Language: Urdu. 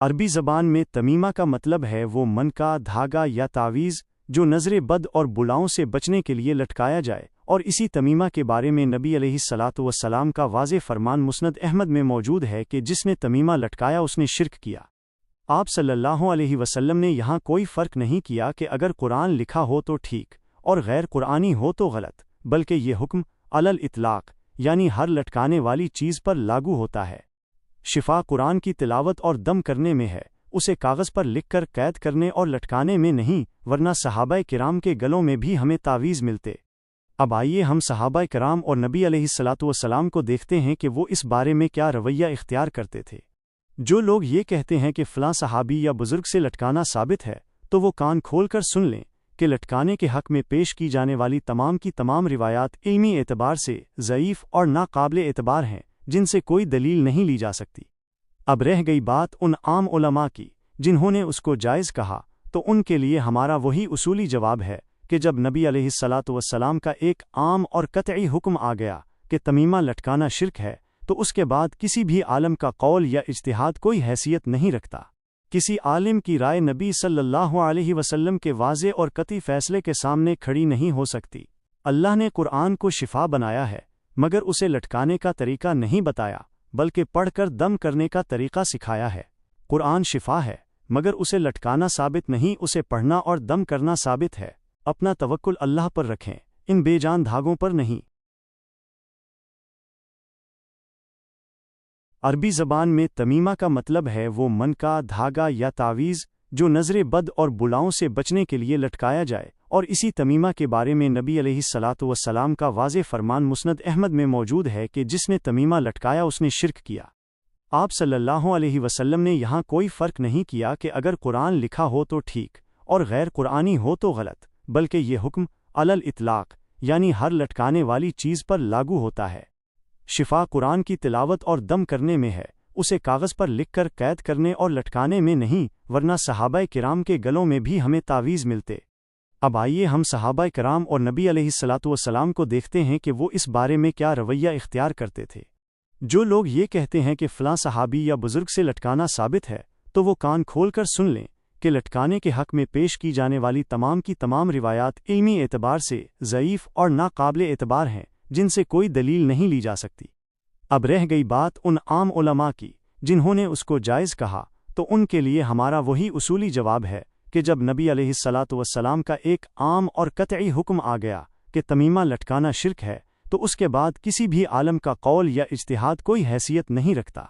عربی زبان میں تمیمہ کا مطلب ہے وہ من کا دھاگا یا تعویذ جو نظر بد اور بلاؤں سے بچنے کے لیے لٹکایا جائے، اور اسی تمیمہ کے بارے میں نبی علیہ الصلاۃ والسلام کا واضح فرمان مسند احمد میں موجود ہے کہ جس نے تمیمہ لٹکایا اس نے شرک کیا۔ آپ صلی اللہ علیہ وسلم نے یہاں کوئی فرق نہیں کیا کہ اگر قرآن لکھا ہو تو ٹھیک اور غیر قرآنی ہو تو غلط، بلکہ یہ حکم علی الاطلاق یعنی ہر لٹکانے والی چیز پر لاگو ہوتا ہے۔ شفا قرآن کی تلاوت اور دم کرنے میں ہے، اسے کاغذ پر لکھ کر قید کرنے اور لٹکانے میں نہیں، ورنہ صحابہ کرام کے گلوں میں بھی ہمیں تعویذ ملتے۔ اب آئیے ہم صحابہ کرام اور نبی علیہ الصلاۃ والسلام کو دیکھتے ہیں کہ وہ اس بارے میں کیا رویہ اختیار کرتے تھے۔ جو لوگ یہ کہتے ہیں کہ فلاں صحابی یا بزرگ سے لٹکانا ثابت ہے، تو وہ کان کھول کر سن لیں کہ لٹکانے کے حق میں پیش کی جانے والی تمام کی تمام روایات علمی اعتبار سے ضعیف اور ناقابل اعتبار ہیں، جن سے کوئی دلیل نہیں لی جا سکتی۔ اب رہ گئی بات ان عام علماء کی جنہوں نے اس کو جائز کہا، تو ان کے لیے ہمارا وہی اصولی جواب ہے کہ جب نبی علیہ الصلاۃ والسلام کا ایک عام اور قطعی حکم آ گیا کہ تمیمہ لٹکانا شرک ہے، تو اس کے بعد کسی بھی عالم کا قول یا اجتہاد کوئی حیثیت نہیں رکھتا۔ کسی عالم کی رائے نبی صلی اللہ علیہ وسلم کے واضح اور قطعی فیصلے کے سامنے کھڑی نہیں ہو سکتی۔ اللہ نے قرآن کو شفا بنایا ہے، مگر اسے لٹکانے کا طریقہ نہیں بتایا، بلکہ پڑھ کر دم کرنے کا طریقہ سکھایا ہے۔ قرآن شفا ہے، مگر اسے لٹکانا ثابت نہیں، اسے پڑھنا اور دم کرنا ثابت ہے۔ اپنا توکل اللہ پر رکھیں، ان بے جان دھاگوں پر نہیں۔ عربی زبان میں تمیمہ کا مطلب ہے وہ من کا دھاگا یا تعویذ جو نظر بد اور بلاؤں سے بچنے کے لیے لٹکایا جائے، اور اسی تمیمہ کے بارے میں نبی علیہ الصلاۃ والسلام کا واضح فرمان مسند احمد میں موجود ہے کہ جس نے تمیمہ لٹکایا اس نے شرک کیا۔ آپ صلی اللہ علیہ وسلم نے یہاں کوئی فرق نہیں کیا کہ اگر قرآن لکھا ہو تو ٹھیک اور غیر قرآنی ہو تو غلط، بلکہ یہ حکم علی الاطلاق یعنی ہر لٹکانے والی چیز پر لاگو ہوتا ہے۔ شفا قرآن کی تلاوت اور دم کرنے میں ہے، اسے کاغذ پر لکھ کر قید کرنے اور لٹکانے میں نہیں، ورنہ صحابہ کرام کے گلوں میں بھی ہمیں تعویذ ملتے۔ اب آئیے ہم صحابہ کرام اور نبی علیہ الصلاۃ والسلام کو دیکھتے ہیں کہ وہ اس بارے میں کیا رویہ اختیار کرتے تھے۔ جو لوگ یہ کہتے ہیں کہ فلاں صحابی یا بزرگ سے لٹکانا ثابت ہے، تو وہ کان کھول کر سن لیں کہ لٹکانے کے حق میں پیش کی جانے والی تمام کی تمام روایات علمی اعتبار سے ضعیف اور ناقابل اعتبار ہیں، جن سے کوئی دلیل نہیں لی جا سکتی۔ اب رہ گئی بات ان عام علماء کی جنہوں نے اس کو جائز کہا، تو ان کے لیے ہمارا وہی اصولی جواب ہے کہ جب نبی علیہ الصلاۃ والسلام کا ایک عام اور قطعی حکم آ گیا کہ تمیمہ لٹکانا شرک ہے، تو اس کے بعد کسی بھی عالم کا قول یا اجتہاد کوئی حیثیت نہیں رکھتا۔